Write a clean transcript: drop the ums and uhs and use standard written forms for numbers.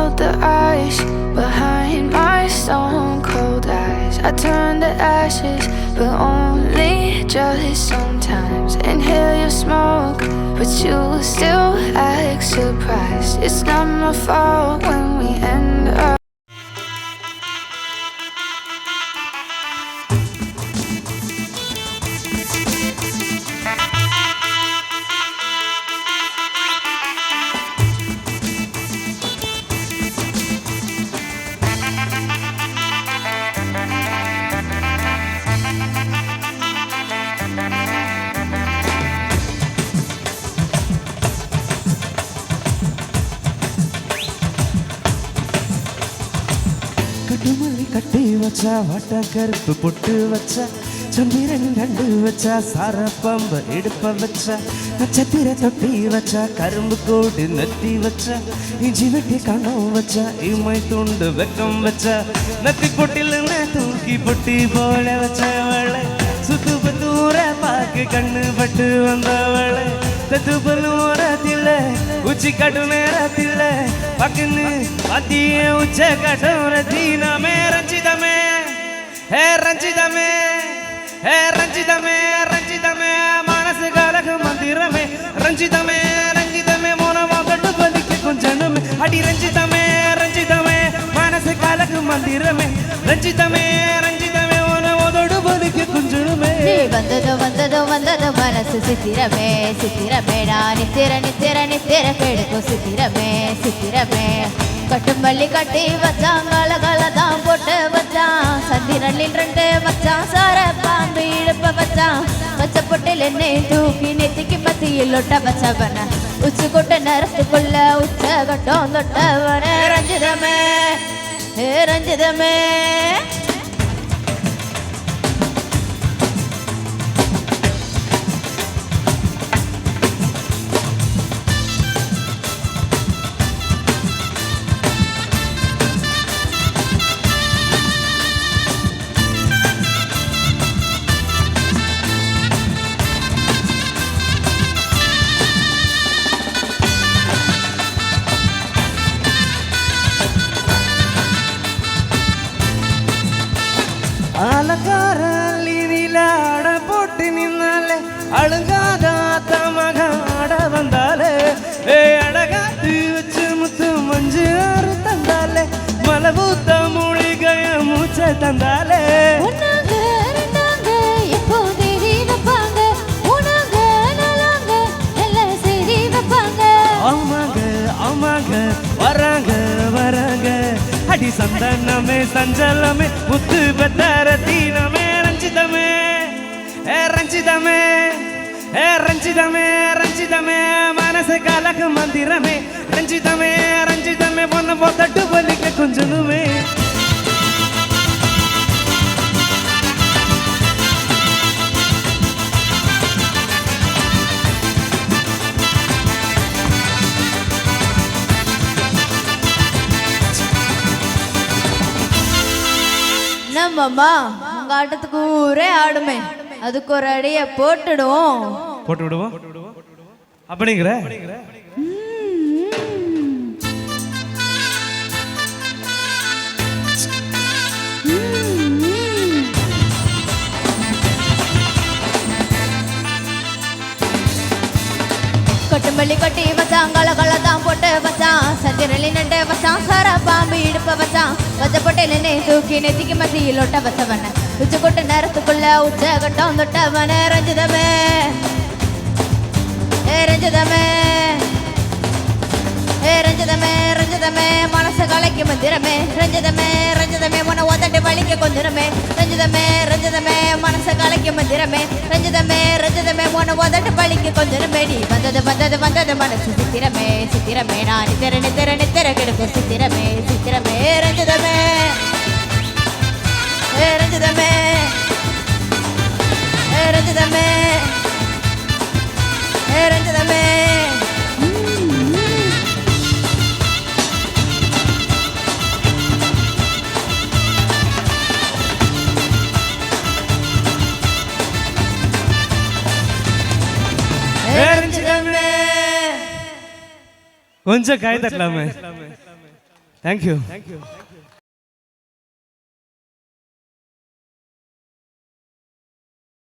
melt the ice behind my stone cold eyes. I turn to ashes, but only just sometimes. Inhale your smoke, but you still act surprised. It's not my fault when we end up. கட்டுமல்லி கட்டி வச்சா வட்ட கருப்பு பொட்டு வச்சா சந்திரன் கண்டு வச்சா சாரப்பம்ப இடுப்ப வச்சா நட்சத்திர தொட்டி வச்சா கரும்பு கோடு நெத்தி வச்சா இஞ்சி வெட்டி கணம் வச்சா இமை துண்டு வெக்கம் வச்சா நத்தி பொட்டில தூக்கி பொட்டி போல வச்சவளை சுத்து பத்தூர பாக்கு கண்ணு பட்டு வந்தவளை தத்து பல்லூரத்தில உச்சி கட்டு நேரத்தில பக்குன்னு மத்திய உச்ச கட்டும் ரத்தினமே ரஞ்சிதமே ஹே ரஞ்சிதமே ஹே ரஞ்சிதமே ரஞ்சிதமே மனசு கலகு மந்திரமே ரஞ்சிதமே ரஞ்சிதமே மோனமா கட்டு பலிக்கு கொஞ்சமே அடி ரஞ்சிதமே ரஞ்சிதமே மனசு கலகு மந்திரமே ரஞ்சிதமே ரஞ்சிதமே மோனமோதோடு பலிக்கு கொஞ்சமே வந்ததோ வந்ததோ வந்ததோ மனசு சித்திரமே சித்திரமே நான் நித்திர நித்திர நித்திர கெடுக்கும் சித்திரமே சித்திரமே கட்டுமல்லி கட்டி வச்சான் கலகலதான் போட்டு வச்சான் சந்திரனில் ரெண்டு வச்சான் சார பாம்பு இழுப்ப வச்சான் வச்ச பொட்டில் என்னை தூக்கி நெத்திக்கு மத்தியில் ஒட்ட வச்சவன உச்சி கொட்ட நேரத்துக்குள்ள உச்ச கட்டம் தொட்டவன ரஞ்சிதமே ரஞ்சிதமே அலங்காரில ஆட போட்டு நின்னாலே அழுங்காத மக ஆட வந்தாலே அழகாத்து வச்சு முத்து மஞ்சு ஆறு தந்தாலே மலபூத்த மூலிகைய மூச்சை தந்தாலே ஆமாங்க ஆமாங்க வராங்க வராங்க அடி சந்தனமே சஞ்சலமே முத்து பெத்தரத்தீனமே ரஞ்சிதமே ரஞ்சிதமே ரஞ்சிதமே ரஞ்சிதமே மனசு கலக்கு மந்திரமே ரஞ்சிதமே ரஞ்சிதமே பொண்ணு போத்தட்டு பலிக்க கொஞ்சனுமே நம்மம்மா உங்க ஆட்டத்துக்கு ஊரே ஆடுமே அதுக்கு ஒரு அடிய போட்டுடுவோம் போட்டு விடுவோம் அப்படிங்கிற கட்டுமல்லி கட்டி வச்சான் கலகலதான் போட்டு வச்சான் சந்திரனில் நண்டு வச்சான் சார பாம்பு இடுப்ப வச்சான் வச்ச பொட்டையில தூக்கி நெத்திக்கு மத்தியில் ஒட்ட வச்சவன உச்ச கொட்ட நேரத்துக்குள்ள உச்ச கட்டம் தொட்டவன ரஞ்சிதமே ரஞ்சிதமே ரஞ்சிதமே ரஞ்சிதமே மனசு கலைக்கு மந்திரமே ரஞ்சிதமே ரஞ்சிதமே உன ஒத்தட்டு வலிக்க கொஞ்சமே ரஞ்சிதமே ரஞ்சிதமே மனசு கலைக்கு மந்திரமே ரஞ்சிதமே ரஞ்சிதமே உன ஒத்தட்டு வலிக்க கொஞ்சமே நீ வந்தது வந்தது வந்தது மனசு சித்திரமே சித்திரமே நான் நித்திர நித்திர நித்திர கெடுக்கும் சித்திரமே சித்திரமே ரஞ்சிதமே ரஞ்சிதமே ரஞ்சிதமே ரஞ்சிதமே கொஞ்சம் கை தட்டலாமே தேங்க்யூ